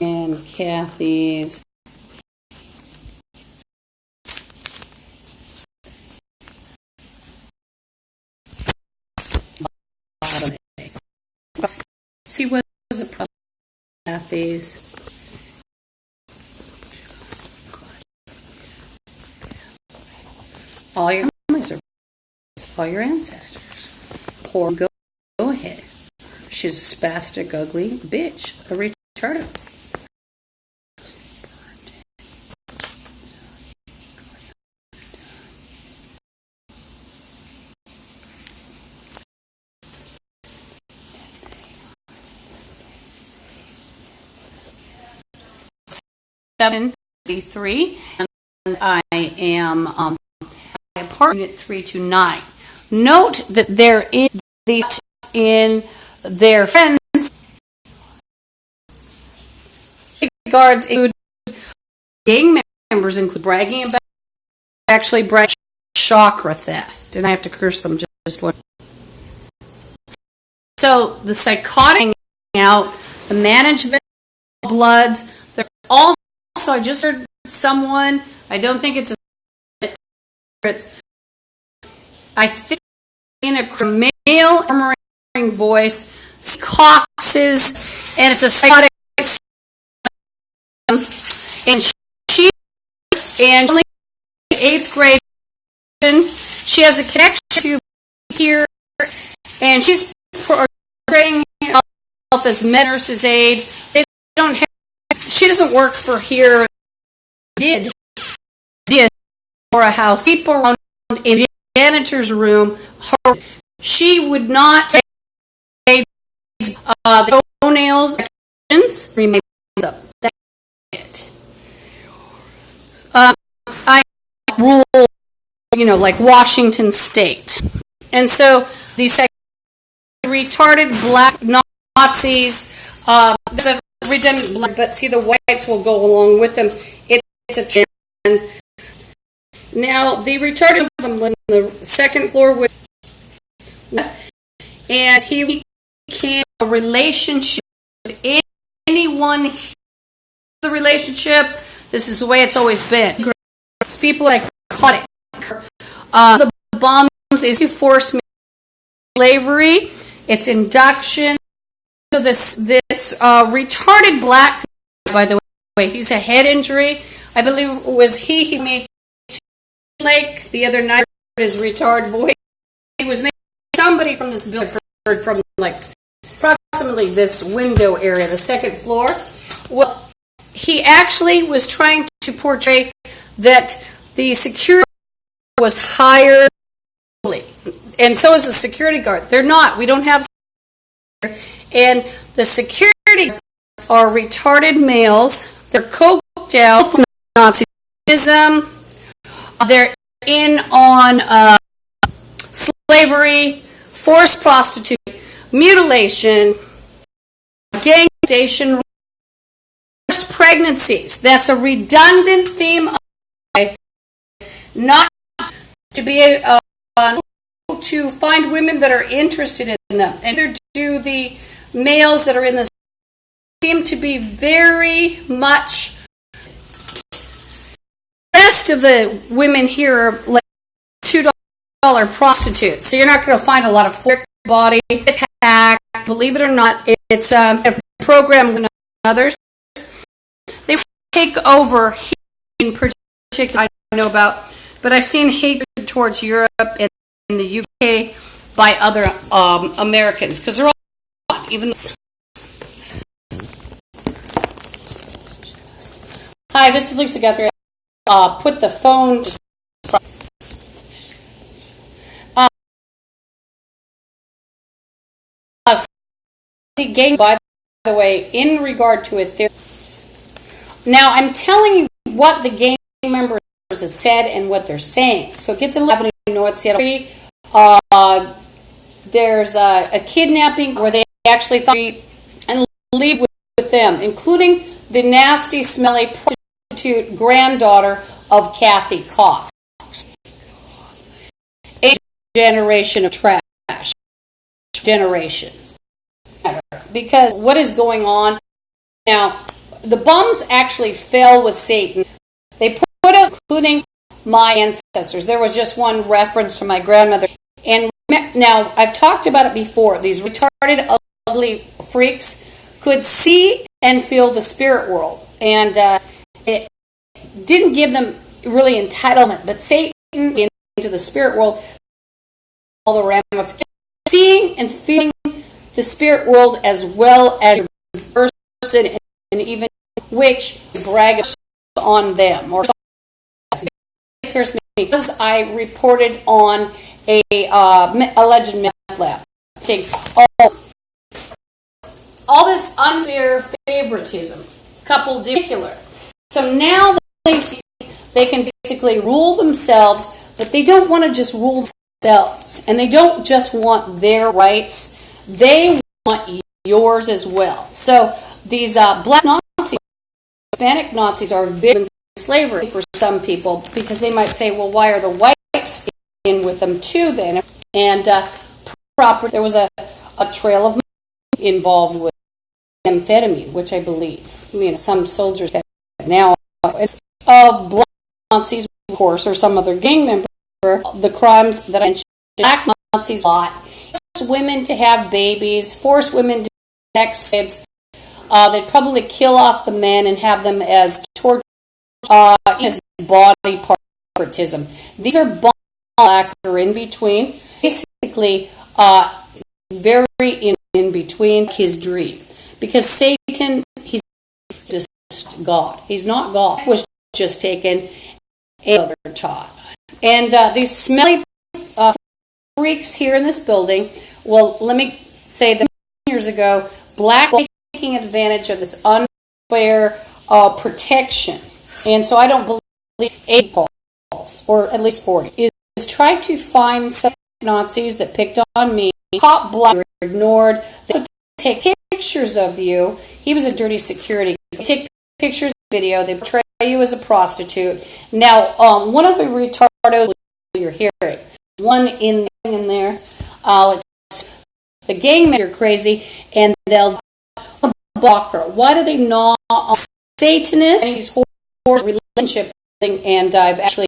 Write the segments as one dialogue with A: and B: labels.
A: And Kathy's. See what was a problem with Kathy's. All your families are all your ancestors. Or go ahead. She's a spastic, ugly bitch, a retarded. And I am apartment 329. Note that there is these in their friends. Guards include gang members, include bragging about chakra theft, and I have to curse them just one. So the psychotic out, the management of bloods. There's also, I just heard someone, I don't think it's I think in a male murmuring voice, coxes, and it's a psychotic, and she, and only 8th grade, she has a connection to here, and she's portraying herself as nurse's aide. They don't have, she doesn't work for here. Did for a house. People around in the janitor's room. She would not say the toenails remain up. That's it. I rule, like Washington State, and so these retarded black Nazis. There's a redundant black, but see the whites will go along with them. It's a trend. Now the retarded them on the second floor with, and he can't have a relationship with anyone. The relationship. This is the way it's always been. It's people like caught it. The bombs is forced slavery. It's induction. So this retarded black, by the way, he's a head injury. I believe it was he made like the other night his retard voice. He was making somebody from this building heard from like approximately this window area, the second floor. Well, he actually was trying to portray that the security was hired, and so is the security guard. They're not. We don't have. And the security guards are retarded males. They're coked out, Nazism. They're in on slavery, forced prostitution, mutilation, gang station, forced pregnancies. That's a redundant theme. Not to be to find women that are interested in them, and either do the males that are in this seem to be very much. The rest of the women here are like $2 prostitutes, so you're not going to find a lot of full body attack. Believe it or not, it's a program with others. They take over in particular. I know about, but I've seen hatred towards Europe and in the UK by other Americans because they're all even. Hi, this is Lisa Guthrie. Put the phone. Gang, by the way, in regard to it, there. Now I'm telling you what the gang members have said and what they're saying. So it gets a little. You know what's the there's a kidnapping where they actually thought and leave with them, including the nasty, smelly prostitute granddaughter of Kathy Cox. A generation of trash. Generations. Because what is going on Now, the bums actually fell with Satan. They put up, including my ancestors. There was just one reference to my grandmother. And now, I've talked about it before. These retarded, ugly freaks could see and feel the spirit world. And it didn't give them really entitlement. But Satan, into the spirit world, all the ramifications. Seeing and feeling the spirit world as well as your person, and even which brag on them. Or because I reported on a alleged meth lab. Take all this unfair favoritism, coupled particular. So now they can basically rule themselves, but they don't want to just rule themselves, and they don't just want their rights, they want yours as well. So these black Nazis, Hispanic Nazis are very slavery for some people, because they might say, well, why are the whites in with them too then? And there was a trail of money involved with amphetamine, which I believe, some soldiers have now, of black Nazis, of course, or some other gang member, the crimes that I mentioned. Black Nazis force women to have babies, force women to have sex slaves. They'd probably kill off the men and have them as torture, as body partism. These are black or in between, basically very in between his dream. Because Satan, he's just God. He's not God. He was just taken another taught. And these smelly freaks here in this building, well, let me say that years ago, black taking advantage of this unfair protection. And so I don't believe 8 calls, or at least 40, is try to find some Nazis that picked on me, caught black, ignored. They would take pictures of you. He was a dirty security. They take pictures, video. They portray you as a prostitute. Now, one of the retardos you're hearing, one in there, the gang members are crazy, and they'll block her. Why do they not? Satanists and these horse relationship thing, and I've actually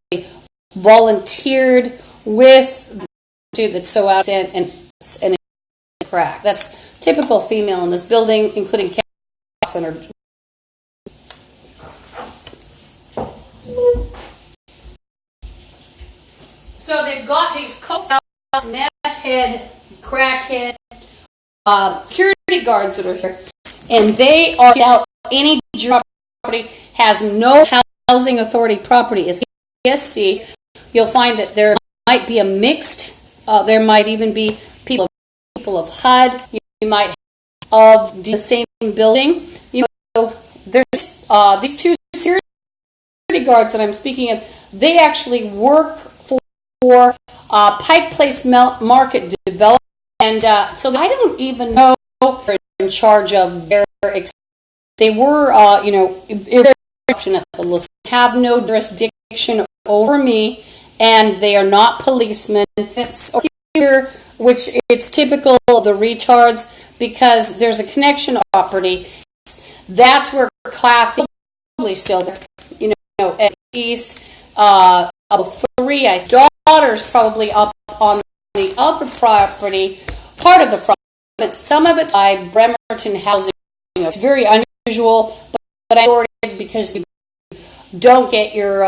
A: volunteered with dude that's so out and crack. That's typical female in this building, including caps on her. So they've got these coked out, meth head, crackhead, security guards that are here, and they are out any property has no housing authority property. It's CSC. You'll find that there might be a mixed. There might even be people of HUD. You might of the same building. There's these two security guards that I'm speaking of. They actually work for Pike Place Market Development, and so I don't even know if they're in charge of their. They were, have no jurisdiction over me, and they are not policemen. It's here, which it's typical of the retards, because there's a connection property. That's where Kathy still there, at east. 3, daughter's probably up on the other property, part of the property, but some of it's by Bremerton Housing. It's very unusual, but I sorted because you don't get your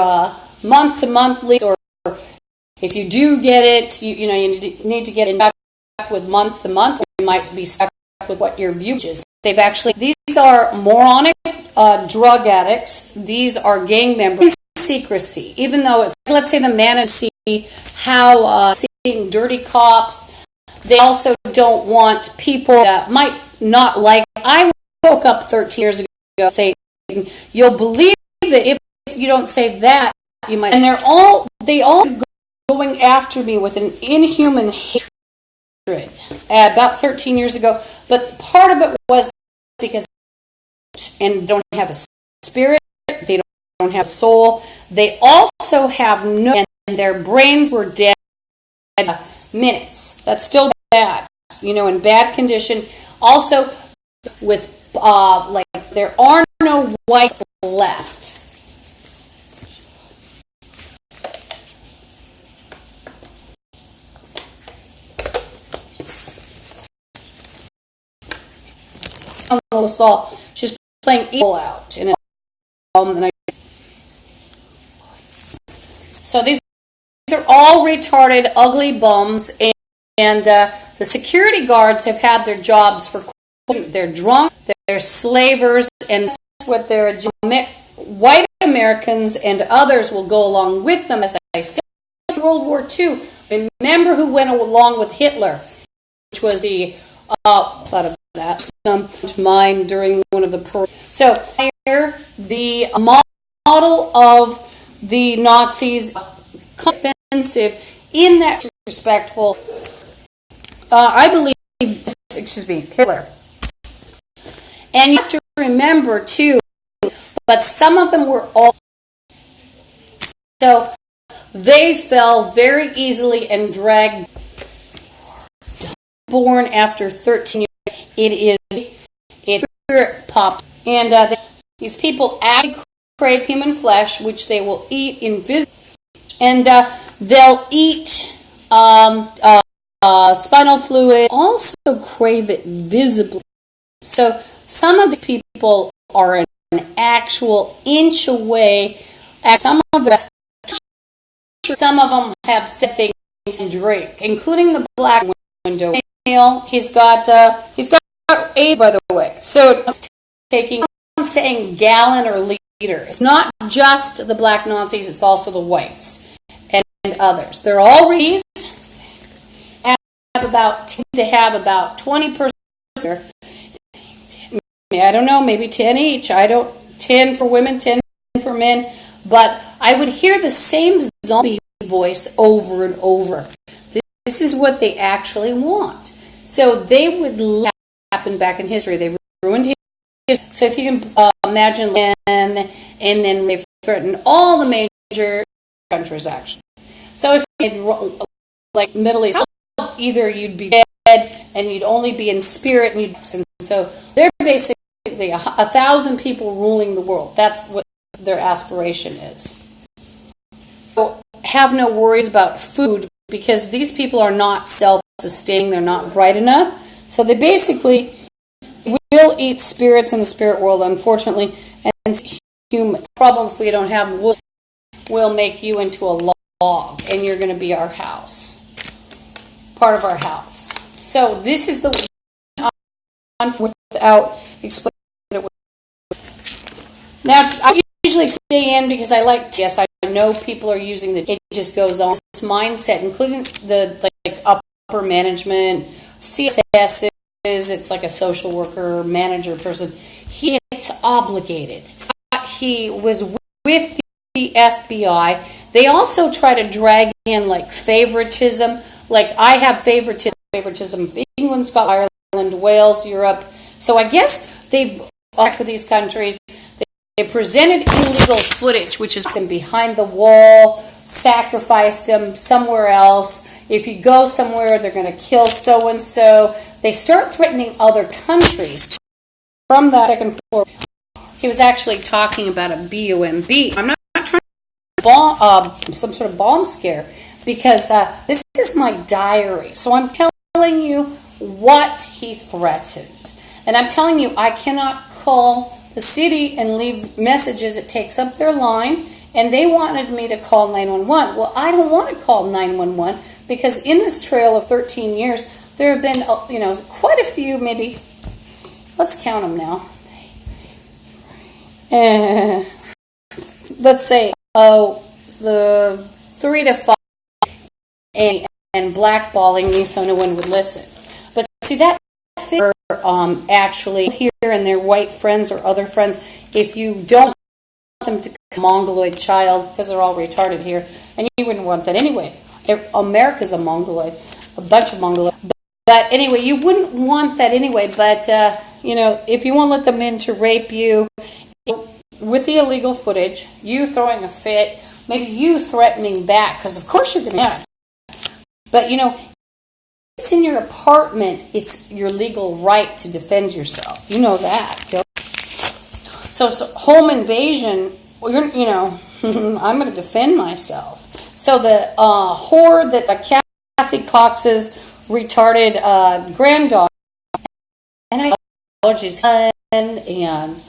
A: month-to-month lease, or if you do get it, you need to get in back with month-to-month, or you might be stuck with what your view is. These are moronic drug addicts. These are gang members. Secrecy, even though it's, let's say the man is see how seeing dirty cops, they also don't want people that might not like. I woke up 13 years ago saying, you'll believe that if you don't say that, you might. And they all going after me with an inhuman hatred about 13 years ago. But part of it was because and don't have a spirit, they don't have a soul. They also have no, and their brains were dead minutes. That's still bad, in bad condition. Also, with like There are no whites left. She's playing evil out in it. So these are all retarded, ugly bums, and the security guards have had their jobs for. They're drunk, they're slavers, and that's what they're. White Americans and others will go along with them, as I said. In World War II, remember who went along with Hitler, which was the thought of that some to mind during one of the so here the model of the Nazis offensive in that respectful. I believe, Hitler. And you have to remember too, but some of them were all so they fell very easily and dragged. Born after 13 years, it's spirit pop, and these people actually crave human flesh, which they will eat invisibly, and they'll eat spinal fluid, also crave it visibly. So some of the people are an actual inch away, and some of them have said things to drink, including the black window. He's got AIDS, by the way. So taking, I'm saying gallon or liter. It's not just the black Nazis; it's also the whites and others. They're all these have about 20%. I don't know, maybe 10 each. 10 for women, 10 for men. But I would hear the same zombie voice over and over. This is what they actually want. So they would happen back in history. They ruined history. So if you can imagine, and then they've threatened all the major countries, actually. So if you like Middle East, either you'd be dead and you'd only be in spirit, and so they're basically 1,000 people ruling the world. That's what their aspiration is. So have no worries about food, because these people are not self-sustaining, they're not bright enough. So they basically will eat spirits in the spirit world, unfortunately. And human problem, if we don't have wood, will make you into a log, and you're going to be our house, part of our house. So this is the without explaining it. Now, I usually stay in because I like to, yes, I know people are using it just goes on. This mindset, including the upper management, CSS it's like a social worker, manager person. He gets obligated. He was with the FBI. They also try to drag in like favoritism. Like I have favoritism of England, Scotland, Ireland, Wales, Europe. So I guess they've worked with these countries. They presented illegal footage, which is behind the wall, sacrificed them somewhere else. If you go somewhere, they're going to kill so-and-so. They start threatening other countries. From that second floor, he was actually talking about a BOMB. I'm not trying to bomb, some sort of bomb scare, because this is my diary. So I'm telling you what he threatened. And I'm telling you, I cannot call the city and leave messages. It takes up their line, and they wanted me to call 911. Well, I don't want to call 911 because in this trail of 13 years, there have been, quite a few, maybe, let's count them now. Let's say, the 3 to 5 and blackballing me so no one would listen. But see, that figure actually here and their white friends or other friends, if you don't want them to come mongoloid child, because they're all retarded here, and you wouldn't want that anyway. America's a mongoloid, a bunch of mongoloid. But anyway, you wouldn't want that anyway. But, if you want to let them in to rape you with the illegal footage, you throwing a fit, maybe you threatening back, because of course you're going to get. But, it's in your apartment, it's your legal right to defend yourself. You know that, don't you? So home invasion, you know, I'm going to defend myself. So the whore that Kathy Cox's retarded granddaughter, and I apologize, and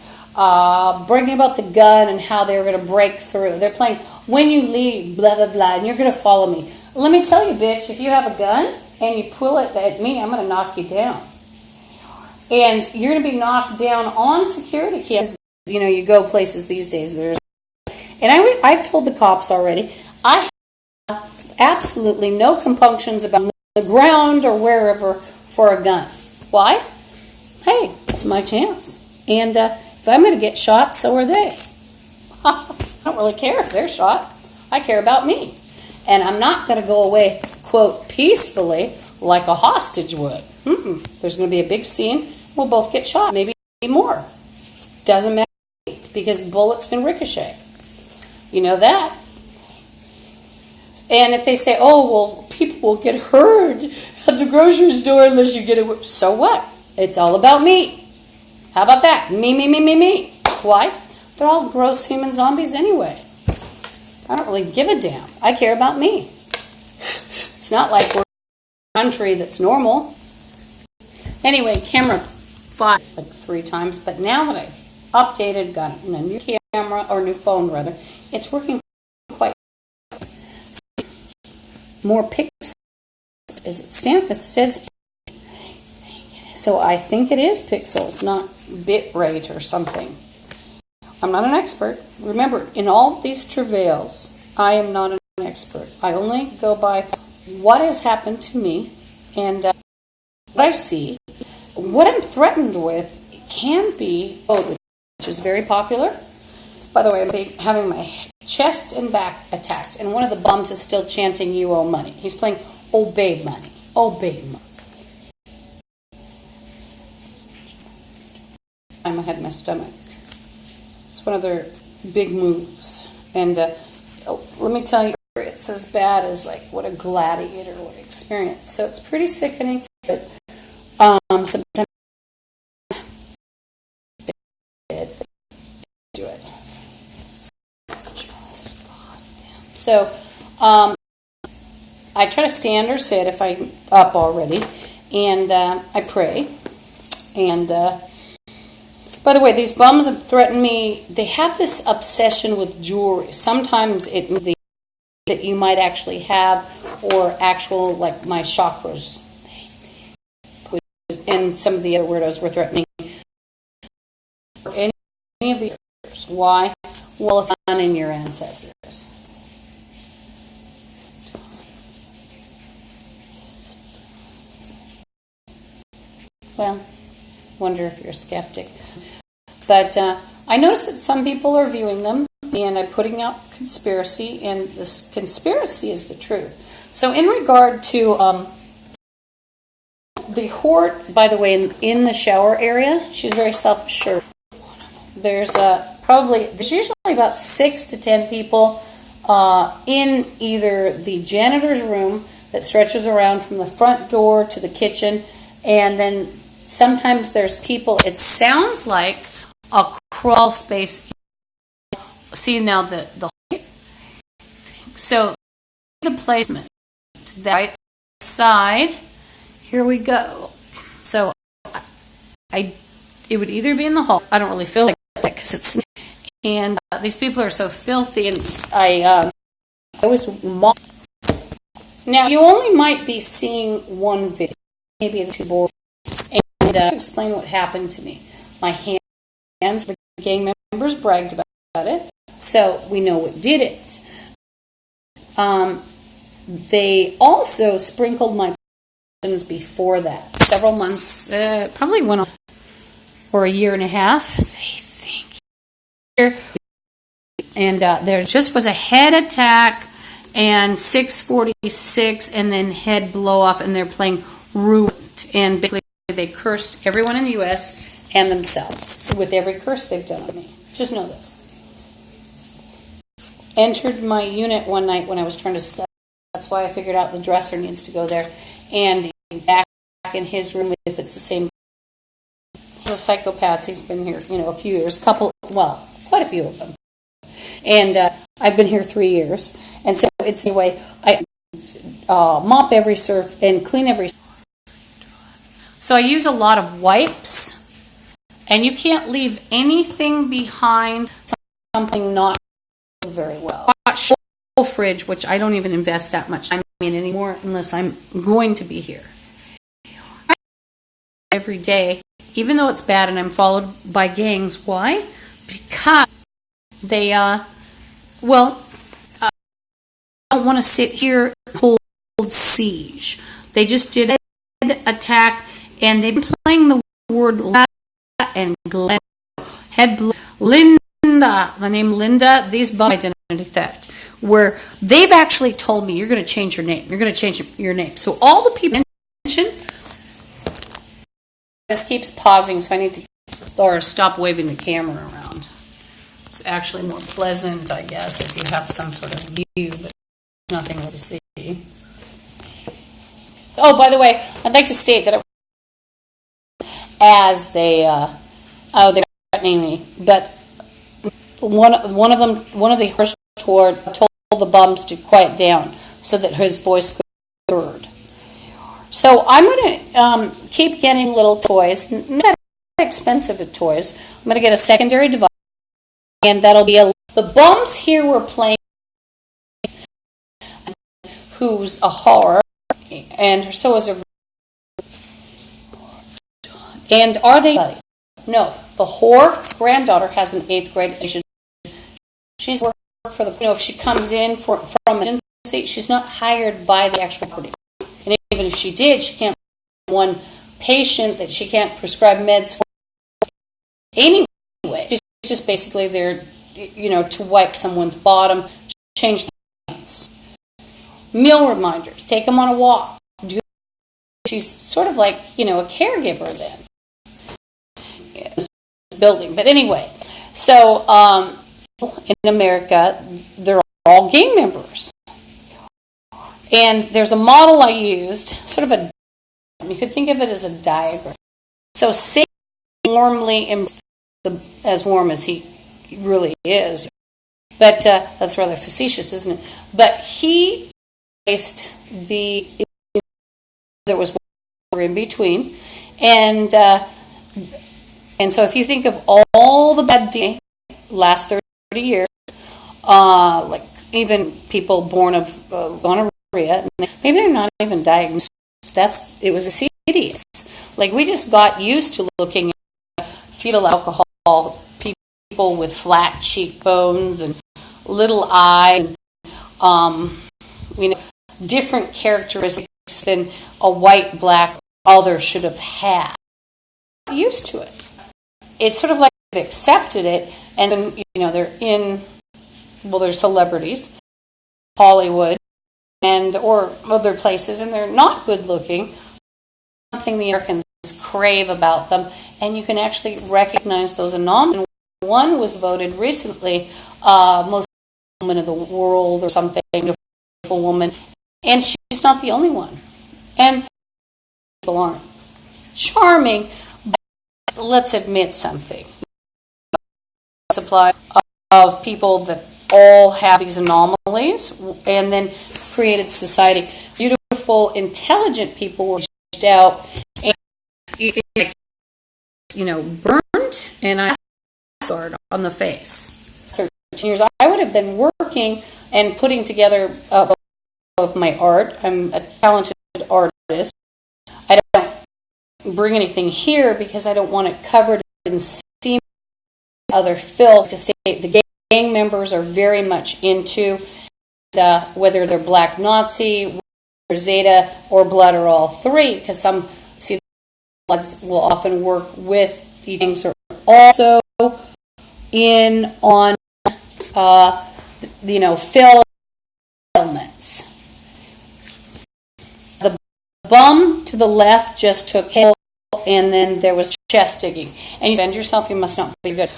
A: bragging about the gun and how they were going to break through. They're playing When You Leave, blah, blah, blah, and you're going to follow me. Let me tell you, bitch, if you have a gun and you pull it at me, I'm going to knock you down. And you're going to be knocked down on security cameras. You know, you go places these days. And I've told the cops already, I have absolutely no compunctions about the ground or wherever for a gun. Why? Hey, it's my chance. And if I'm going to get shot, so are they. I don't really care if they're shot. I care about me. And I'm not going to go away, quote, peacefully like a hostage would. There's going to be a big scene. We'll both get shot, maybe more. Doesn't matter because bullets can ricochet. You know that. And if they say, oh, well, people will get hurt at the grocery store unless you get it. So what? It's all about me. How about that? Me, me, me, me, me. Why? They're all gross human zombies anyway. I don't really give a damn. I care about me. It's not like we're a country that's normal. Anyway, CameraFi like 3 times, but now that I've updated, got a new camera, or new phone rather, it's working quite well. So, more pixels. Is it stamped? It says. So I think it is pixels, not bit rate or something. I'm not an expert. Remember, in all these travails, I am not an expert. I only go by what has happened to me and what I see. What I'm threatened with can be code, which is very popular. By the way, I'm having my chest and back attacked, and one of the bums is still chanting, "You owe money." He's playing "Obey Money, Obey Money." I had my stomach. It's one of their big moves. And let me tell you, it's as bad as like what a gladiator would experience. So it's pretty sickening. But sometimes do it. So I try to stand or sit if I'm up already. And I pray. And by the way, these bums have threatened me. They have this obsession with jewelry. Sometimes it means that you might actually have, or actual, like my chakras. And some of the other weirdos were threatening any of these. Why? Well, it's not in your ancestors. Well, wonder if you're a skeptic. But I noticed that some people are viewing them, and I'm putting out conspiracy, and this conspiracy is the truth. So in regard to the whore, by the way, in the shower area, she's very self-assured. There's there's usually about 6 to 10 people in either the janitor's room that stretches around from the front door to the kitchen, and then sometimes there's people, it sounds like a crawl space. See now the so the placement to the right side. Here we go. So it would either be in the hall. I don't really feel like that because it's, and these people are so filthy, and I was mock. Now you only might be seeing one video, maybe the 2 board, and explain what happened to me. My hands, the gang members bragged about it, so we know what did it. They also sprinkled my before that. Several months, probably went on for a year and a half. They think, and there just was a head attack and 646, and then head blow off, and they're playing Ruined, and basically they cursed everyone in the U.S. and themselves with every curse they've done on me. Just know this. Entered my unit one night when I was trying to sleep. That's why I figured out the dresser needs to go there. And back in his room, if it's the same, the psychopaths. He's been here, a few years, quite a few of them. And I've been here 3 years. And so it's anyway, I mop every surf and clean every. So I use a lot of wipes, and you can't leave anything behind something not very well. Whole fridge, which I don't even invest that much time in anymore unless I'm going to be here. Every day, even though it's bad and I'm followed by gangs. Why? Because they, don't want to sit here and hold siege. They just did an attack, and they've been playing the word and Glenn. Linda, the name Linda, these identity theft, where they've actually told me, you're going to change your name. You're going to change your name. So all the people mentioned, this keeps pausing, so I need to stop waving the camera around. It's actually more pleasant, I guess, if you have some sort of view, but nothing to see. Oh, by the way, I'd like to state that as they're threatening me, but one of the horse told the bums to quiet down so that his voice could be heard. So I'm going to keep getting little toys, not that expensive toys. I'm going to get a secondary device, and that'll be the bums here were playing, who's a whore, and so is a. And are they? No, the whore granddaughter has an 8th grade education. She's worked for the. If she comes in from an agency, she's not hired by the actual property. And even if she did, she can't one patient that she can't prescribe meds for. Anyway, she's just basically there, to wipe someone's bottom, change the lights. Meal reminders, take them on a walk. She's sort of like, a caregiver then. Building. But anyway, so in America, they're all gang members. And there's a model I used, sort of you could think of it as a diagram. So Satan warmly as warm as he really is. But that's rather facetious, isn't it? But he placed there was water in between. And so if you think of all the bad DNA last 30 years, like even people born of gonorrhea, maybe they're not even diagnosed. It was insidious. Like we just got used to looking at fetal alcohol, people with flat cheekbones and little eyes, different characteristics than a white, black other should have had. Used to it. It's sort of like they've accepted it, and then they're celebrities, Hollywood, or other places, and they're not good looking. Something the Americans crave about them, and you can actually recognize those anomalies. One was voted recently most woman of the world or something, beautiful woman, and she's not the only one. And people aren't charming. But let's admit something. Supply of people that all have these anomalies, and then created society. Beautiful, intelligent people were reached out, and burned, and I sword on the face. 13 years. I would have been working and putting together of my art. I'm a talented artist. I don't bring anything here because I don't want it covered in semen, other filth. To say the gang members are very much into whether they're Black Nazi, or Zeta, or Blood, or all three, because some Bloods will often work with the gangs, are also in on filmants. The bum to the left just took hell, and then there was chest digging. And you defend yourself, you must not be good.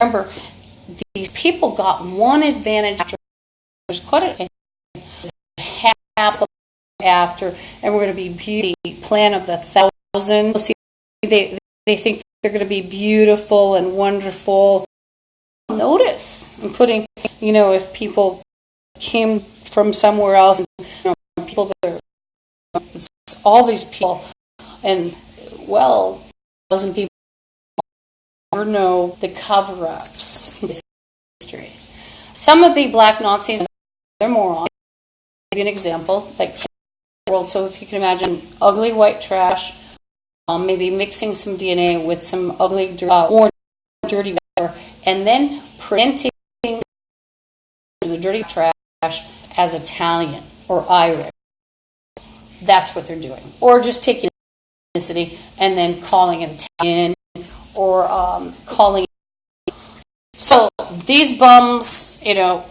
A: Remember, these people got one advantage after. There's quite a half after, and we're going to be beauty plan of the 1,000. See, they they think they're going to be beautiful and wonderful. Notice, including, if people came from somewhere else, people that are, all these people, and, well, 1,000 people never know the cover-ups in history. Some of the black Nazis, they're morons. I'll give you an example, like world. So if you can imagine ugly white trash, maybe mixing some DNA with some ugly, dirty matter, and then presenting the dirty trash as Italian or Irish. That's what they're doing. Or just taking ethnicity and then calling it Italian or calling it. So these bums, are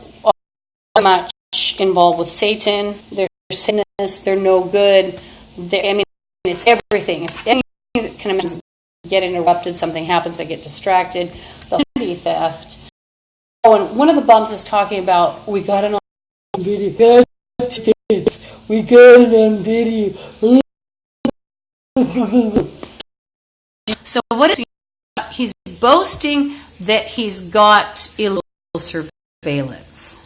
A: much involved with Satan. They're Satanists. They're no good. It's everything. If any can imagine, get interrupted, something happens, I get distracted. The identity theft. Oh, and one of the bums is talking about, we got it on video. We got it on video. So what is he? He's boasting that he's got illegal surveillance.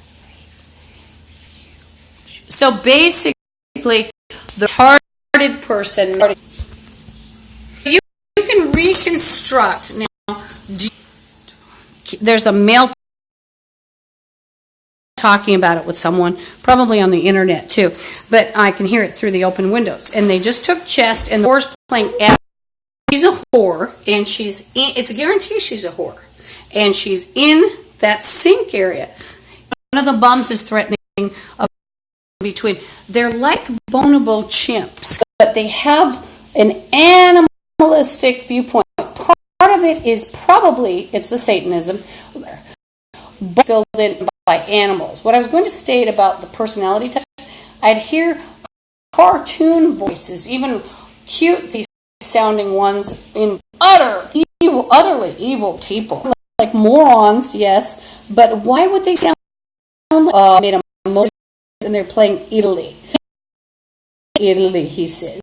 A: So basically, the retarded person, you can reconstruct now. There's a male talking about it with someone, probably on the internet too, but I can hear it through the open windows. And they just took chest, and the whore's playing. She's a whore, and it's a guarantee she's a whore, and she's in that sink area. One of the bums is threatening between. They're like bonobo chimps, but they have an animalistic viewpoint. Part of it is probably, it's the Satanism, filled in by animals. What I was going to state about the personality test, I'd hear cartoon voices, even cute sounding ones, in utterly evil people. Like morons, yes, but why would they sound like made a Moses and they're playing Italy? Italy, he says.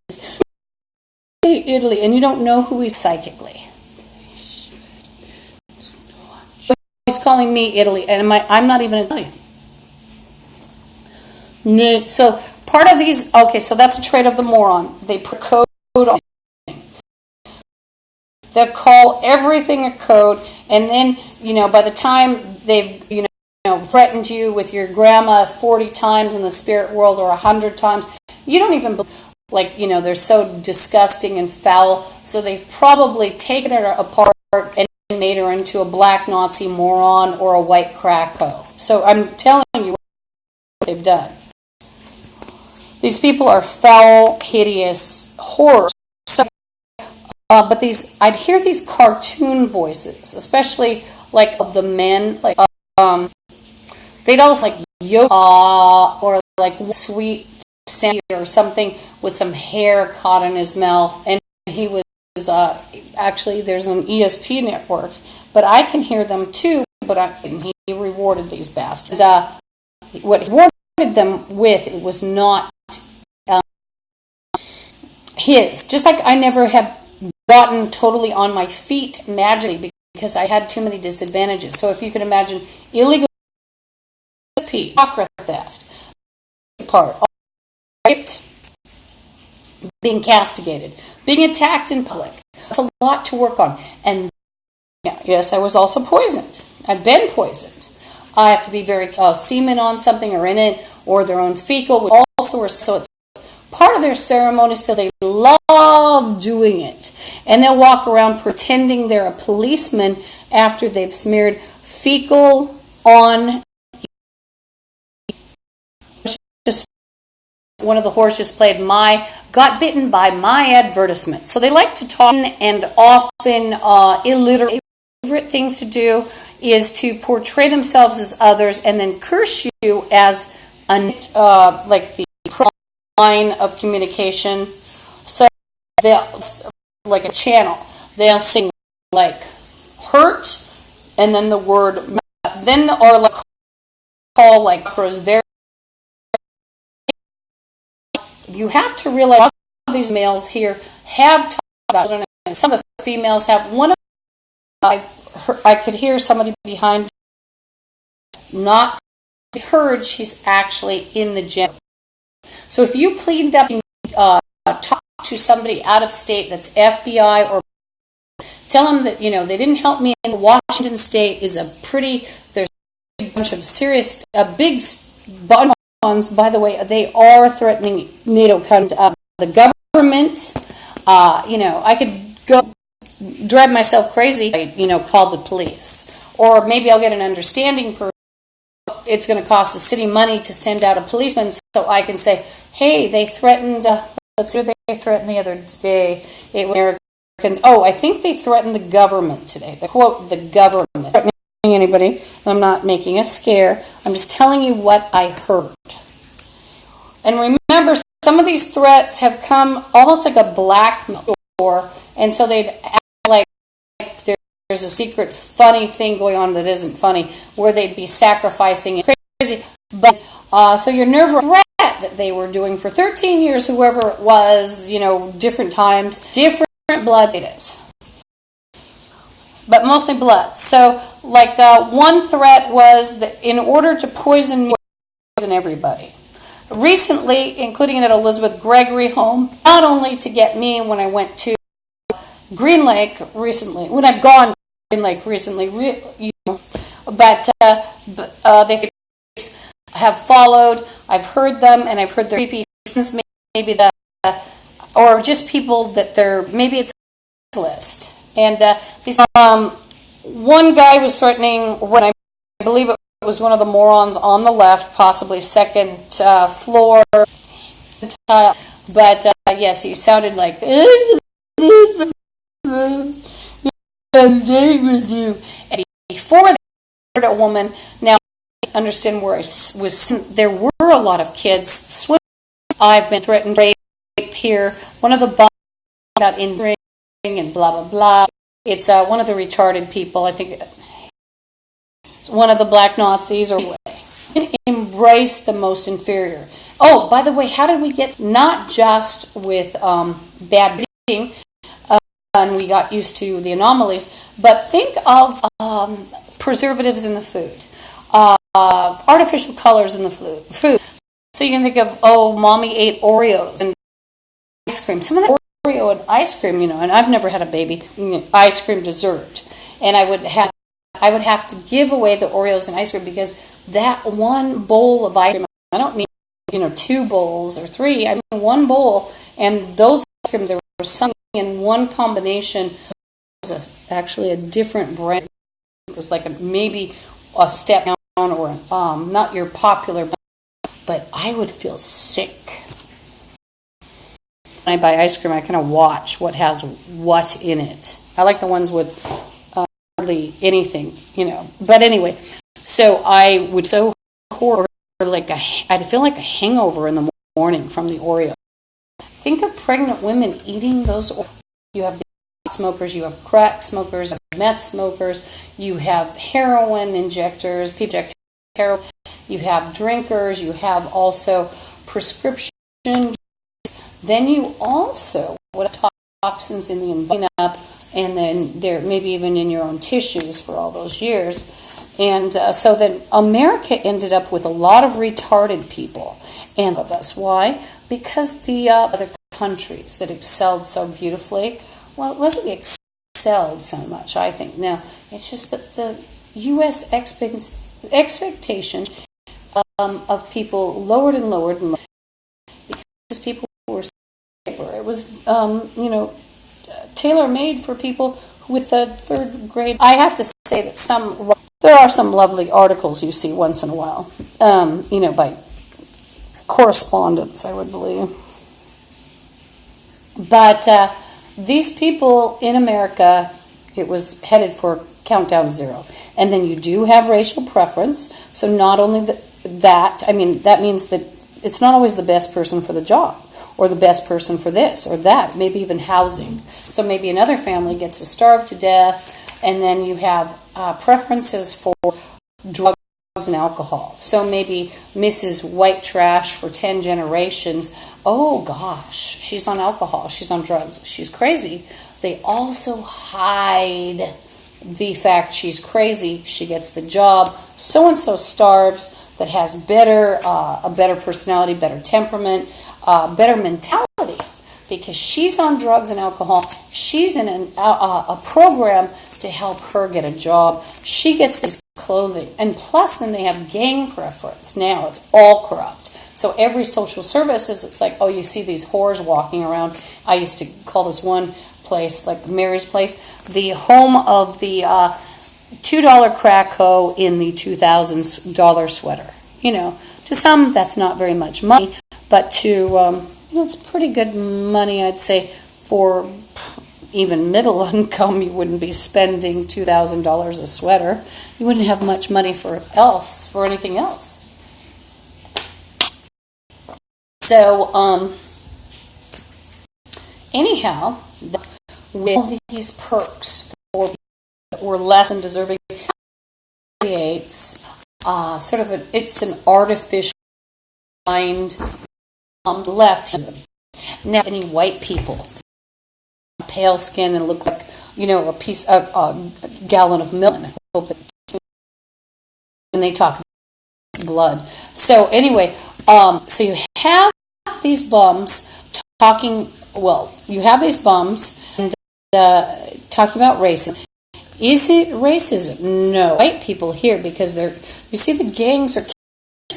A: Italy, and you don't know who he's psychically. He's calling me Italy, and I'm not even Italian. So part of these, okay, so that's a trait of the moron. They put code on. They call everything a code, and then, by the time they've, threatened you with your grandma 40 times in the spirit world or 100 times, you don't even believe, they're so disgusting and foul, so they've probably taken her apart and made her into a black Nazi moron or a white cracko. So I'm telling you what they've done. These people are foul, hideous horrors. But I'd hear these cartoon voices, especially like of the men, like they'd also like Yoda or like Sweet Sandy or something with some hair caught in his mouth, and he was actually there's an ESP network, but I can hear them too. But he rewarded these bastards. What he rewarded them with, it was not his. Just like I never have gotten totally on my feet magically because I had too many disadvantages. So if you can imagine illegal chakra theft, part, raped, being castigated, being attacked in public. It's a lot to work on. And yes, I was also poisoned. I've been poisoned. I have to be very semen on something or in it, or their own fecal, which also so it's part of their ceremony, so they love doing it. And they'll walk around pretending they're a policeman after they've smeared fecal on. One of the whores just played got bitten by my advertisement. So they like to talk, and often illiterate. Favorite things to do is to portray themselves as others and then curse you as like the line of communication. So they'll, like a channel, they'll sing like hurt and then the word or like call like there. You have to realize a lot of these males here have talked about children some of the females have. One of I could hear somebody behind, not heard she's actually in the gym. So if you cleaned up and talk to somebody out of state that's FBI, or tell them that, you know, they didn't help me in Washington State is there's a bunch of serious, big bonds, by the way, they are threatening NATO countries. The government, you know, I could go drive myself crazy, you know, call the police. Or maybe I'll get an understanding person. It's going to cost the city money to send out a policeman, so I can say, hey, they threatened, let's see what they threatened the other day. It was Americans. Oh, I think they threatened the government today. They quote the government. I'm not threatening anybody. I'm not making a scare. I'm just telling you what I heard. And remember, some of these threats have come almost like a blackmail, and so they'd act like there's a secret funny thing going on that isn't funny, where they'd be sacrificing crazy. But so your nerve threat that they were doing for 13 years, whoever it was, you know, different times, different blood it is, but mostly blood. So like one threat was that in order to poison everybody. Recently, including at Elizabeth Gregory home, not only to get me when I went to Green Lake recently, when I've gone to Green Lake recently, you know, but they have followed. I've heard them, and I've heard their creepy things, maybe or just people that they're, maybe it's a list. And one guy was threatening, when I believe it was one of the morons on the left, possibly second floor, but yes, he sounded like, I'm staying with you. And before that, I heard a woman, now I understand where I was, there were a lot of kids swimming. I've been threatened rape here. One of the bombs got in ring and blah, blah, blah. It's one of the retarded people, I think it's one of the black Nazis, or embrace the most inferior. Oh, by the way, how did we get, not just with bad eating, and we got used to the anomalies, but think of preservatives in the food, artificial colors in the food. So you can think of, oh, mommy ate Oreos and ice cream. Some of that Oreo and ice cream, you know, and I've never had a baby, ice cream dessert. And I would have to give away the Oreos and ice cream, because that one bowl of ice cream, I don't mean, you know, 2 bowls or 3, I mean 1 bowl, and those ice cream, there was something in one combination. It was actually a different brand. It was like maybe a step down, or not your popular, but I would feel sick. When I buy ice cream, I kind of watch what has what in it. I like the ones with hardly anything, you know. But anyway, so I would so horror, like I'd feel like a hangover in the morning from the Oreo. Think of pregnant women eating those. You have smokers, you have crack smokers, you have meth smokers, you have heroin injectors, people inject heroin, you have drinkers, you have also prescription. Then you also would have toxins in the environment, and then there maybe even in your own tissues for all those years. And so then America ended up with a lot of retarded people. And that's why? Because the other countries that excelled so beautifully, well, it wasn't excelled so much, I think. No, it's just that the U.S. expectation of people lowered and lowered and lowered, because people were safer. It was, you know, tailor-made for people with a 3rd grade. I have to say that there are some lovely articles you see once in a while, you know, by correspondence, I would believe. But these people in America, it was headed for countdown 0. And then you do have racial preference. So not only that, I mean, that means that it's not always the best person for the job, or the best person for this or that, maybe even housing. So maybe another family gets to starve to death, and then you have preferences for drugs and alcohol. So maybe Mrs. White Trash for 10 generations, oh gosh, she's on alcohol, she's on drugs, she's crazy. They also hide the fact she's crazy. She gets the job. So-and-so starves that has a better personality, better temperament, better mentality, because she's on drugs and alcohol. She's in a program to help her get a job. She gets this clothing. And plus, then they have gang preference. Now it's all corrupt. So every social services, it's like, oh, you see these whores walking around. I used to call this one place, like Mary's Place, the home of the $2 crack hoe in the $2,000 sweater. You know, to some, that's not very much money, but to, it's pretty good money, I'd say, for even middle income. You wouldn't be spending $2,000 a sweater. You wouldn't have much money for anything else. So, anyhow, with all these perks for people that were less than deserving, creates it's an artificial mind left. Now, any white people, pale skin and look like, a gallon of milk. I hope that when they talk about blood. So anyway, so you have these bums talking. Well, you have these bums and talking about racism. Is it racism? No. White people here, because you see the gangs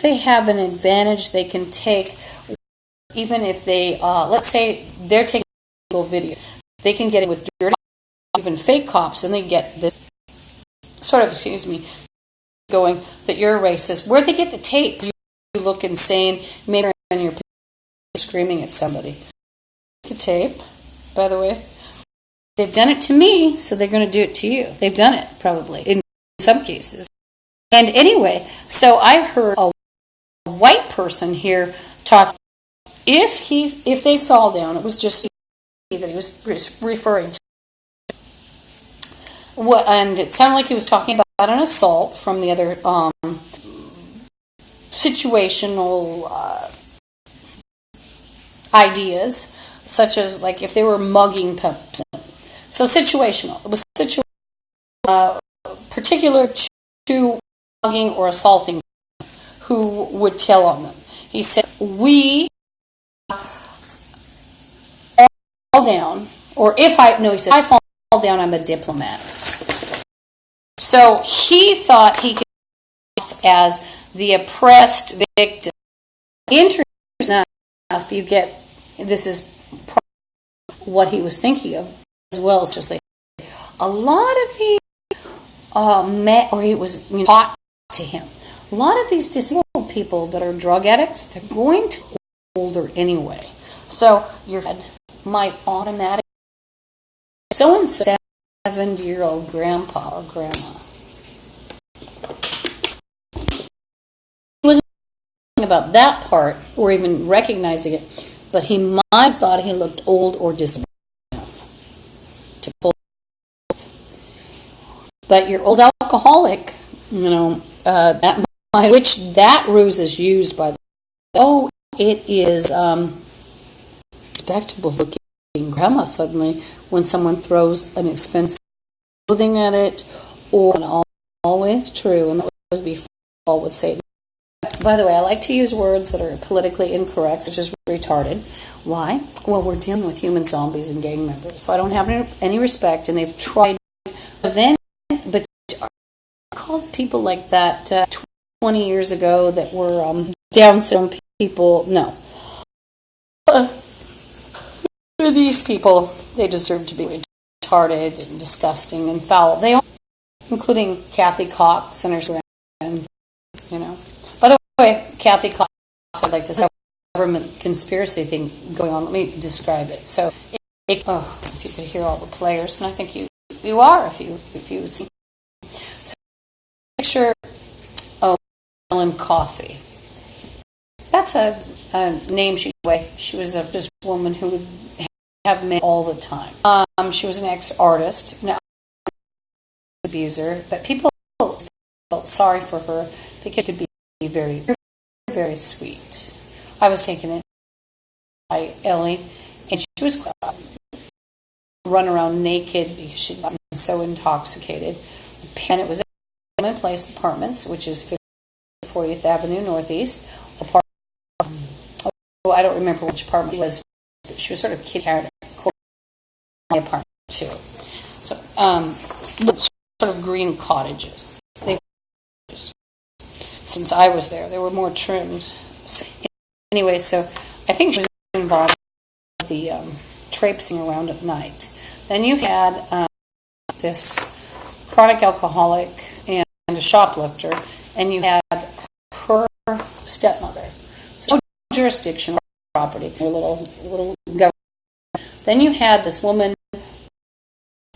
A: they have an advantage they can take, even if they, let's say they're taking a video. They can get it with dirty, even fake cops, and they get this sort of, going that you're a racist. Where'd they get the tape? You look insane, maybe you're screaming at somebody. The tape, by the way. They've done it to me, so they're going to do it to you. They've done it, probably, in some cases. And anyway, so I heard a white person here talk, if they fall down, it was just that he was referring to. And it sounded like he was talking about an assault from the other situational ideas, such as like if they were mugging people. So situational. It was particular to mugging or assaulting who would tell on them. He said, we fall down, or he said, if I fall down, I'm a diplomat. So he thought he could as the oppressed victim. Interesting enough, this is what he was thinking of as well. It's just like a lot of the he was taught to him. A lot of these disabled people that are drug addicts, they're going to be older anyway. So your head might automatically so-and-so 70-year-old grandpa or grandma. He wasn't thinking about that part or even recognizing it, but he might have thought he looked old or disabled enough to pull. But your old alcoholic, that ruse is used by the. Oh, it is respectable looking grandma suddenly when someone throws an expensive clothing at it, or always true, and that was before with Satan. By the way, I like to use words that are politically incorrect, such as retarded. Why? Well, we're dealing with human zombies and gang members, so I don't have any respect, and they've tried. But I called people like that 20 years ago that were Down syndrome people. No. These people, they deserve to be retarded and disgusting and foul. They are, including Kathy Cox and her, and By the way, Kathy Cox, I'd like to say, government conspiracy thing going on. Let me describe it. So, if you could hear all the players, and I think you are if you see. So, picture Ellen Coffey. That's a name she was this woman who would have men all the time. She was an ex-artist, now abuser, but people felt sorry for her The kid could be very, very sweet. I was taken in by Ellie, and she was run around naked because she'd gotten so intoxicated. And it was in Place Apartments, which is 40th Avenue Northeast. I don't remember which apartment it was, but she was sort of kid-carried my apartment too. So, sort of green cottages. Since I was there, they were more trimmed. So, anyway, so I think she was involved with the traipsing around at night. Then you had this chronic alcoholic and a shoplifter, and you had her stepmother. So jurisdiction property, her little government. Then you had this woman,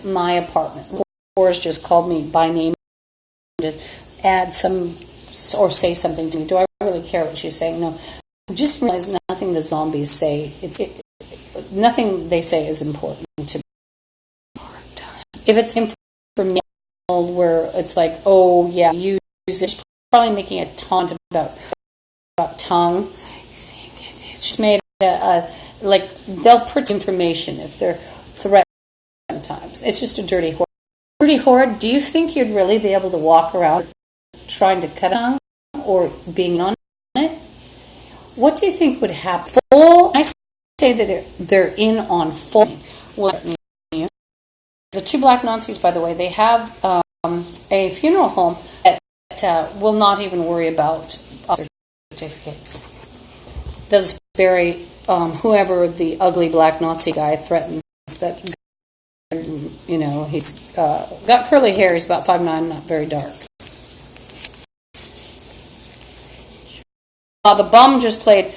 A: my apartment. Boris just called me by name to add some or say something to me. Do I really care what she's saying? No. Just realize nothing the zombies say. Nothing they say is important to me. If it's information where it's like, oh yeah, use it, probably making a taunt about tongue. I think it's just made like they'll put information if they're threatened sometimes. It's just a dirty whore. Dirty whore, do you think you'd really be able to walk around trying to cut a tongue or being on it? What do you think would happen? I say that they're in on full. The two black Nazis, by the way, they have a funeral home that will not even worry about certificates. Does bury whoever the ugly black Nazi guy threatens that, he's got curly hair, he's about 5'9", not very dark. The bum just played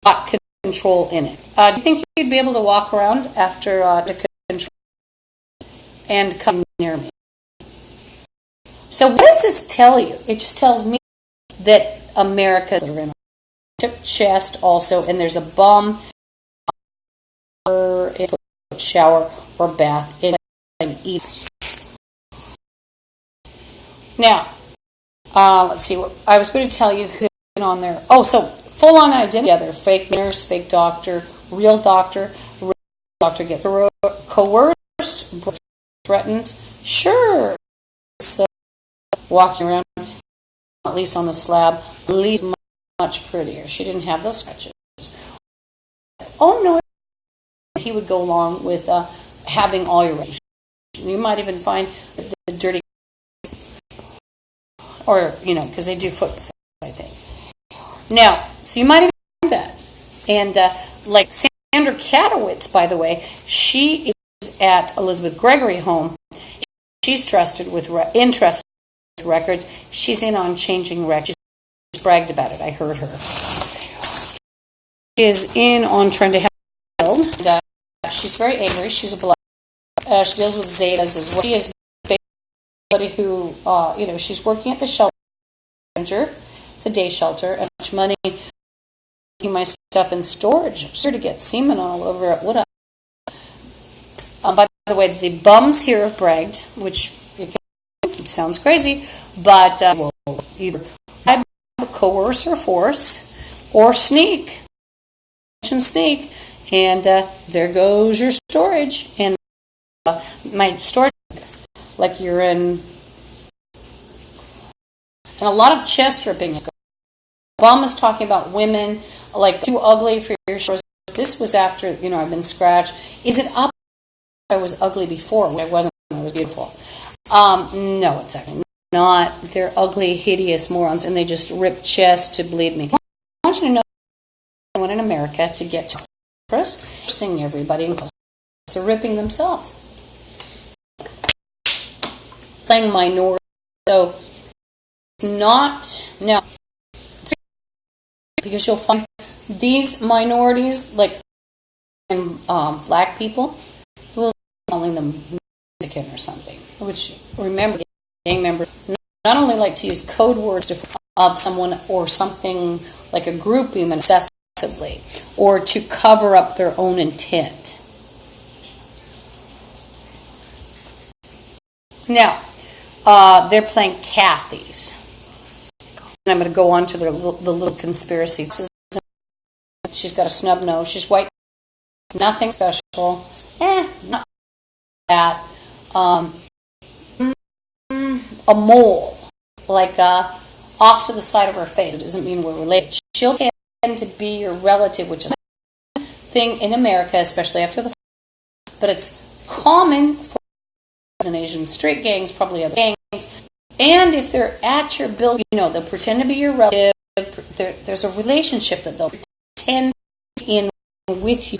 A: got control in it. Do you think you'd be able to walk around after the control and come near me? So what does this tell you? It just tells me that America's in a chest also, and there's a bum in a shower or bath in either. Now, let's see what I was going to tell you. On there. Oh, so full on identity. Yeah, they're fake nurse, fake doctor, real doctor. Real doctor gets coerced, threatened. Sure. So walking around, at least on the slab, at least much prettier. She didn't have those scratches. Oh no, he would go along with having all your rights. You might even find the dirty, or because they do foot, I think. Now, so you might even do that. And like Sandra Katowitz, by the way, she is at Elizabeth Gregory home. She's interested with records. She's in on changing records. She's bragged about it. I heard her. She is in on trying to have a child. She's very angry. She's a black. She deals with Zetas as well. She is somebody who, she's working at the shelter. It's a day shelter, and much money my stuff in storage sure to get semen all over it. What up? By the way, the bums here have bragged, which sounds crazy, but will either coerce or force or sneak, and there goes your storage. And my storage, like you're in. And a lot of chest ripping. Obama's talking about women like too ugly for your shores. This was after I've been scratched. Is it up? I was ugly before. I wasn't. I was beautiful. No, it's actually not. They're ugly, hideous morons, and they just rip chest to bleed me. I want you to know, anyone in America to get to Chris, sing everybody, and they're ripping themselves, playing minority. So. Not now, because you'll find these minorities, like black people, who will be calling them Mexican or something. Which, remember, the gang members not only like to use code words of someone or something like a group even excessively, or to cover up their own intent. Now, they're playing Kathy's. I'm going to go on to the little conspiracy. She's got a snub nose. She's white. Nothing special. Not that. A mole, like off to the side of her face. It doesn't mean we're related. She'll tend to be your relative, which is a thing in America, especially after the. But it's common for Asian street gangs, probably other gangs, and if they're at your building, they'll pretend to be your relative. There's a relationship that they'll pretend in with you.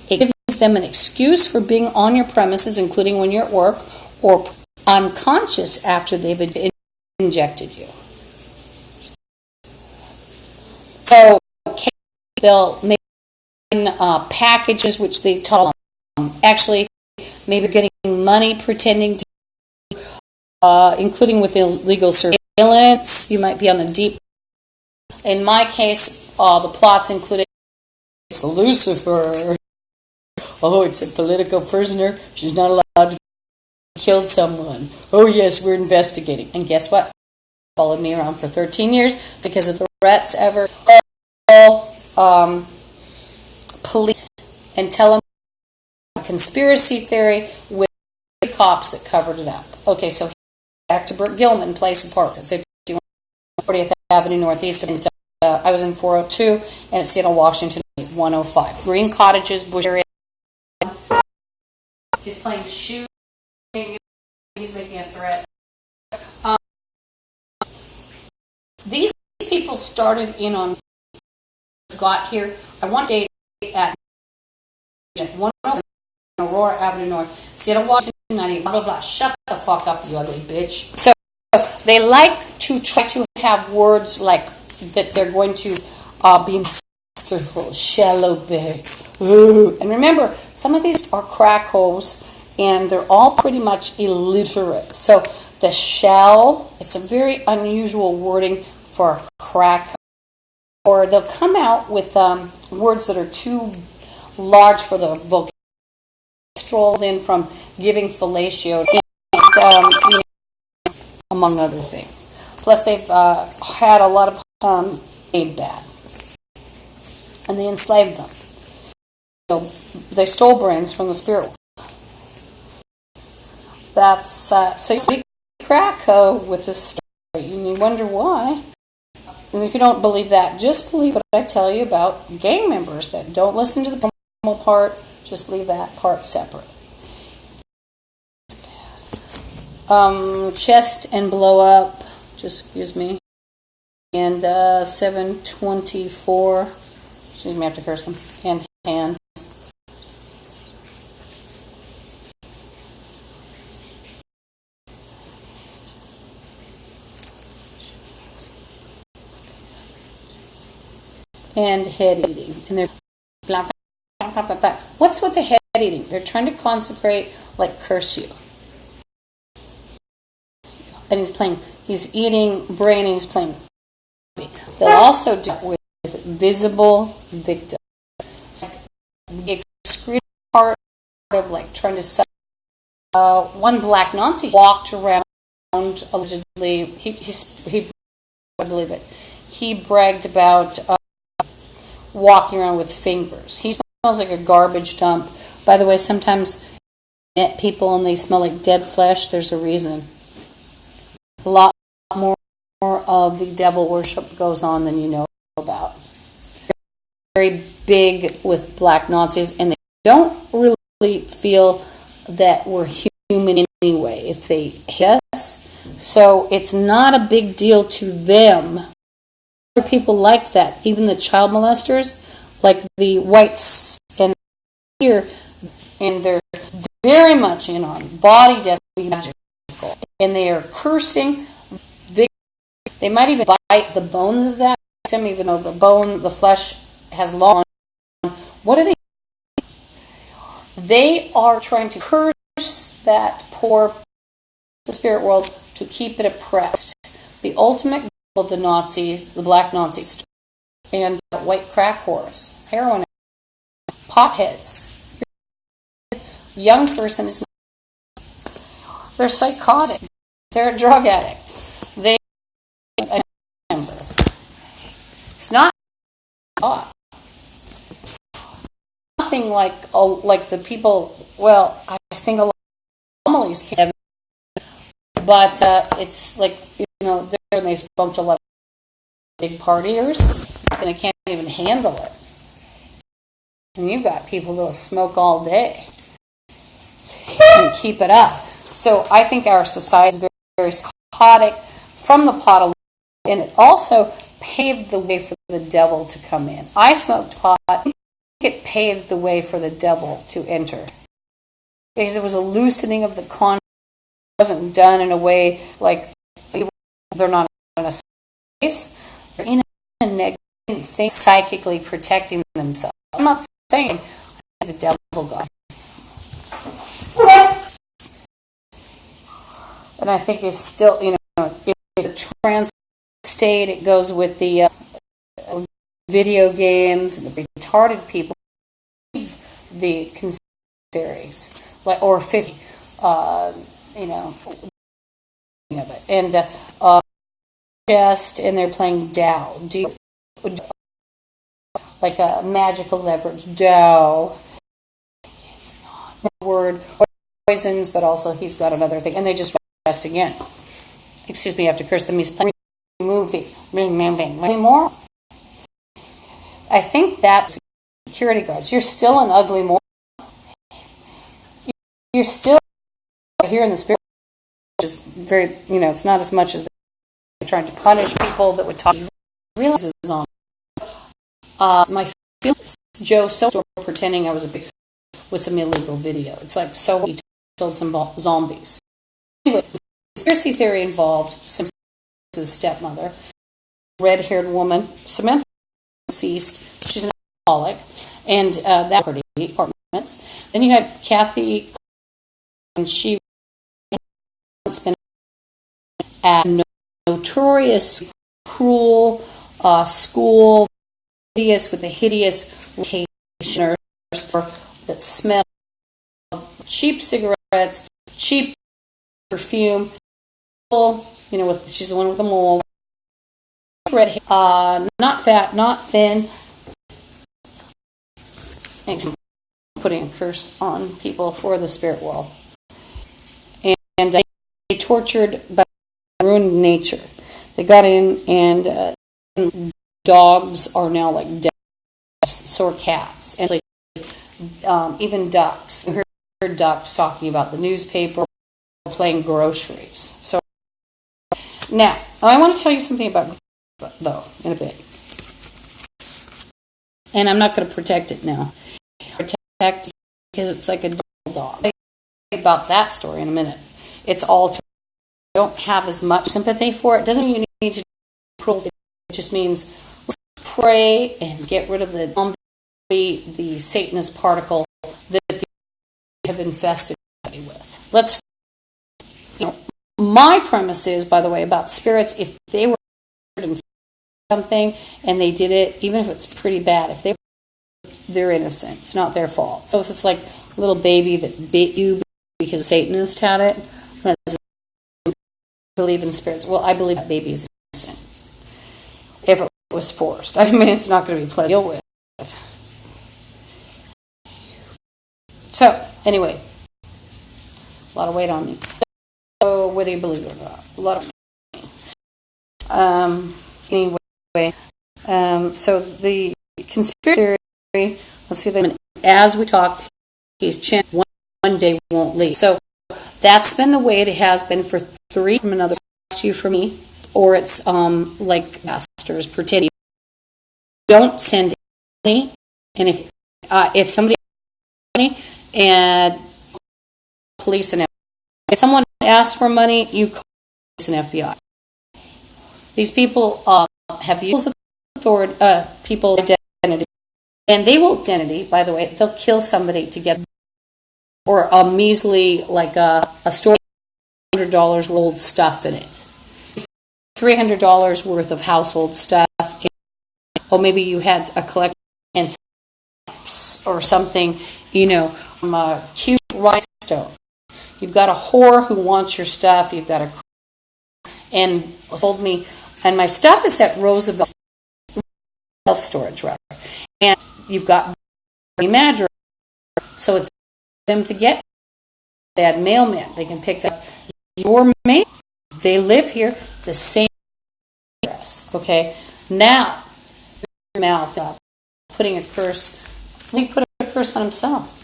A: It gives them an excuse for being on your premises, including when you're at work, or unconscious after they've injected you. So they'll make packages which they tell actually maybe getting money pretending to, including with illegal surveillance. You might be on the deep. In my case, the plots included it's Lucifer. Oh, it's a political prisoner. She's not allowed to kill someone. Oh, yes, we're investigating. And guess what? Followed me around for 13 years because of the threats ever. Police and tell them a conspiracy theory with the cops that covered it up. Okay, so back to Burt Gilman Place Apartments at 51 40th Avenue Northeast. And, I was in 402 and at Seattle, Washington, 105. Green Cottages, Bush area. He's playing shoes. He's making a threat. These people started in on got here. I want to date at 105 Aurora Avenue North, Seattle, Washington, 90, blah, blah, blah. Shut the fuck up, you ugly bitch. So they like to try to have words like that they're going to be masterful, shallow big. Ooh. And remember, some of these are crack holes, and they're all pretty much illiterate. So the shell, it's a very unusual wording for a crack. Or they'll come out with words that are too large for the vocabulary. Strolled in from giving fellatio, and, among other things. Plus, they've had a lot of made bad, and they enslaved them. So they stole brains from the spirit world. That's so you crack with this story, and you wonder why. And if you don't believe that, just believe what I tell you about gang members that don't listen to the normal part. Just leave that part separate. Chest and blow up. Just excuse me. And 724. Excuse me, I have to curse them. Hand. And head eating. And they're blah, blah, blah, blah, blah. What's with the head eating? They're trying to concentrate, like curse you. And he's eating brain, and he's playing. They'll also do with visible victims. The excreted part of like trying to sell. One black Nazi walked around allegedly. He I believe it. He bragged about walking around with fingers. He smells like a garbage dump. By the way, sometimes met people and they smell like dead flesh. There's a reason. A lot more of the devil worship goes on than you know about. Very big with black Nazis, and they don't really feel that we're human anyway if they hate us. So it's not a big deal to them. People like that, even the child molesters, like the whites and here, and they're very much in on body desecration, and they are cursing. They might even bite the bones of that victim, even though the flesh has long. What are they? They are trying to curse that poor the spirit world to keep it oppressed. The ultimate of the Nazis, the black Nazis, and white crack whores, heroin, potheads. Young person is. They're psychotic. They're a drug addict. They. I remember. God. Nothing like the people. Well, I think a lot of homilies came, but it's like when they spoke to a lot of big partiers, and they can't even handle it. And you've got people that'll smoke all day and keep it up. So I think our society is very, very psychotic from the pot of, and it also paved the way for the devil to come in. I smoked pot. I think it paved the way for the devil to enter, because it was a loosening of the conscience. It wasn't done in a way like they're not in a space. They're in a negative thing, psychically protecting themselves. I'm not saying the devil got. And I think it's still, it's a trans state. It goes with the video games and the retarded people, the conspiracies, or 50, and and they're playing Dow. Like a magical leverage. Dow. It's not a word. Poisons, but also he's got another thing. And they just rest again. Excuse me, I have to curse them. He's playing a movie. More. I think that's security guards. You're still an ugly moron. You're still here in the spirit. Just very, it's not as much as they're trying to punish people that would talk. Realizes on. My feelings, Joe, so pretending I was with some illegal video. It's like, so he killed some zombies. Anyway, the conspiracy theory involved Samantha's stepmother, red-haired woman, Samantha deceased. She's an alcoholic, and that property apartments. Then you had Kathy, and she spent at a notorious, cruel school. With a hideous rotation that smelled of cheap cigarettes, cheap perfume. She's the one with the mole. Red hair, not fat, not thin. Thanks for putting a curse on people for the spirit world. And they tortured by ruined nature. They got in and dogs are now like deaths, or cats, and even ducks. I heard ducks talking about the newspaper, playing groceries. So now I want to tell you something about though in a bit, and I'm not going to protect it now. Protect because it's like a dog. I'll tell you about that story in a minute. It's all. I don't have as much sympathy for it. Doesn't mean you need to do cruelty. It just means pray and get rid of the Satanist particle that they have infested everybody with. Let's, my premise is, by the way, about spirits, if they were in something and they did it, even if it's pretty bad, if they're innocent, it's not their fault. So if it's like a little baby that bit you because a Satanist had it, believe in spirits. Well, I believe that baby is innocent. If it was forced. I mean, it's not going to be pleasant to deal with. So, anyway, a lot of weight on me. So, whether you believe it or not, a lot of anyway, so the conspiracy theory, let's see them as we talk, he's chanting one day won't leave. So, that's been the way it has been for 3 from another you for me, or it's like masters pretending. Don't send money, and if somebody and police and FBI. If someone asks for money, you call police and FBI. These people have used authority, people's identity, and they will identity. By the way, they'll kill somebody to get, or a measly like a store $100 old stuff in it. $300 worth of household stuff, or maybe you had a collection and or something, from a cute rhinestone. You've got a whore who wants your stuff. You've got and sold me, and my stuff is at Roosevelt self-storage rather. And you've got mattress, so it's them to get bad mailman. They can pick up your mail. They live here, the same address. Okay, now your mouth up, putting a curse. He put a curse on himself.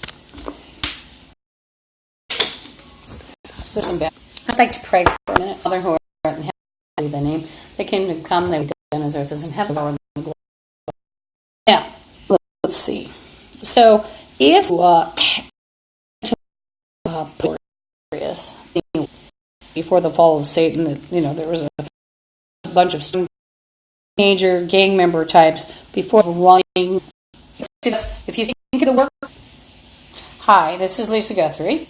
A: There's some bad. I'd like to pray for a minute. Father who art in heaven, thy name. Thy kingdom come, thy will be done as earth as in heaven. Now, let's see. So, if before the fall of Satan, that there was a bunch of major gang member types before running. If you think of the work, hi, this is Lisa Guthrie,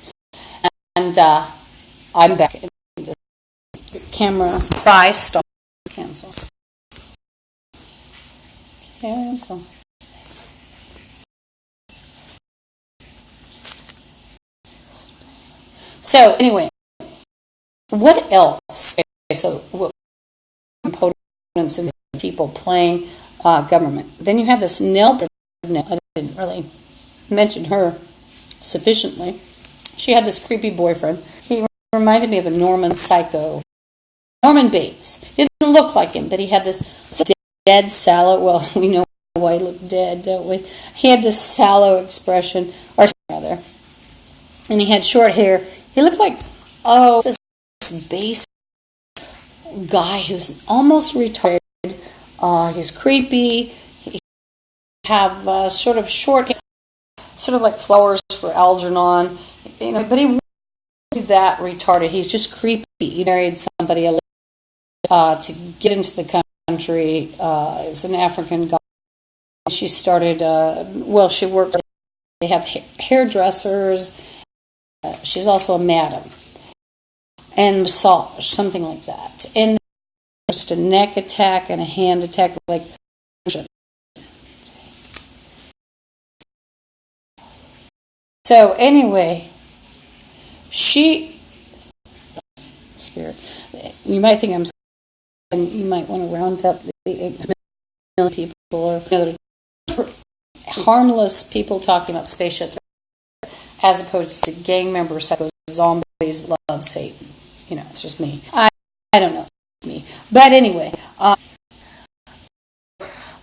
A: and I'm back in the CameraFi stop cancel. Cancel. So anyway, what else? So what components and people playing government? Then you have this Nell. I didn't really mention her sufficiently. She had this creepy boyfriend. He reminded me of a Norman psycho. Norman Bates. Didn't look like him, but he had this dead sallow. Well, we know why he looked dead, don't we? He had this sallow expression, or rather, and he had short hair. He looked like this base guy who's almost retired. He's creepy. He have sort of short hair, sort of like flowers for Algernon, but he wasn't that retarded. He's just creepy. He married somebody to get into the country. It's an African guy. She started, she worked, they have hairdressers. She's also a madam. And massage, something like that. And just a neck attack and a hand attack, like. So anyway, spirit, you might think and you might want to round up the people or other harmless people talking about spaceships as opposed to gang members, psychos, zombies that love Satan. It's just me. I don't know. It's me. But anyway,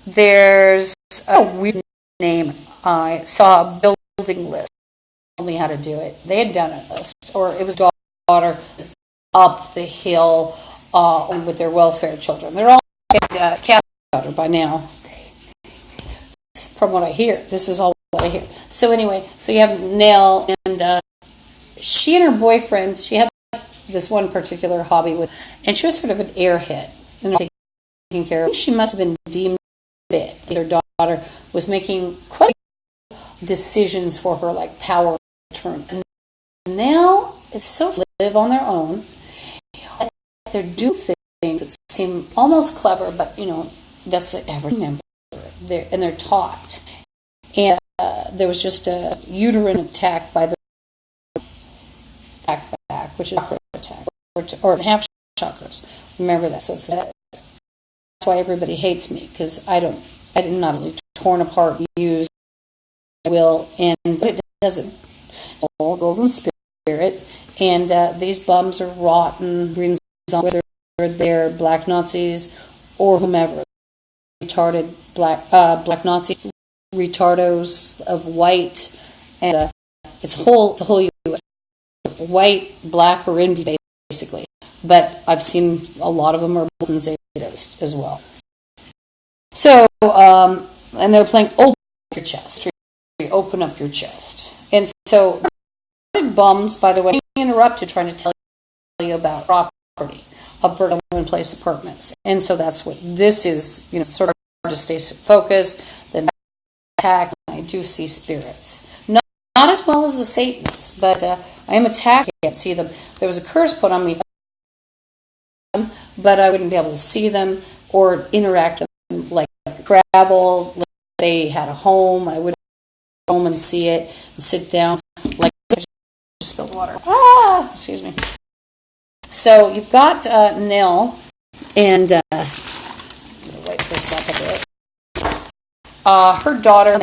A: there's a weird name. I saw a building list. Told me how to do it. They had done a list, or it was daughter up the hill with their welfare children. They're all Catholic daughter by now. From what I hear, this is all what I hear. So anyway, so you have Nell, and she and her boyfriend. She had this one particular hobby with, and she was sort of an airhead, taking care of. She must have been deemed fit. Her daughter was making quite decisions for her, like power turn. And now it's so live on their own. They're doing things that seem almost clever, but that's every member. They're taught. And there was just a uterine attack by the back, which is chakra attack, or half chakras. Remember that. So that's why everybody hates me, because I did not only torn apart, used, will, and it doesn't. It's all golden spirit, and these bums are rotten, green zombies, whether they're black Nazis or whomever. Retarded black Nazis, retardos of white, and it's the whole U.S. White, black, or in basically. But I've seen a lot of them are bulls and Zetas as well. So, and they're playing open your chest. You open up your chest, and so bums. By the way, interrupted trying to tell you about property. Upper place apartments, and so that's what this is. Sort of hard to stay focused. Then attack. I do see spirits, not as well as the Satanists, but I am attacked. I can't see them. There was a curse put on me, but I wouldn't be able to see them or interact with them, like travel. Like they had a home, I would go home and see it and sit down. Like spilled water. Excuse me. So you've got Nell, and I'm going to wipe this up a bit. her daughter,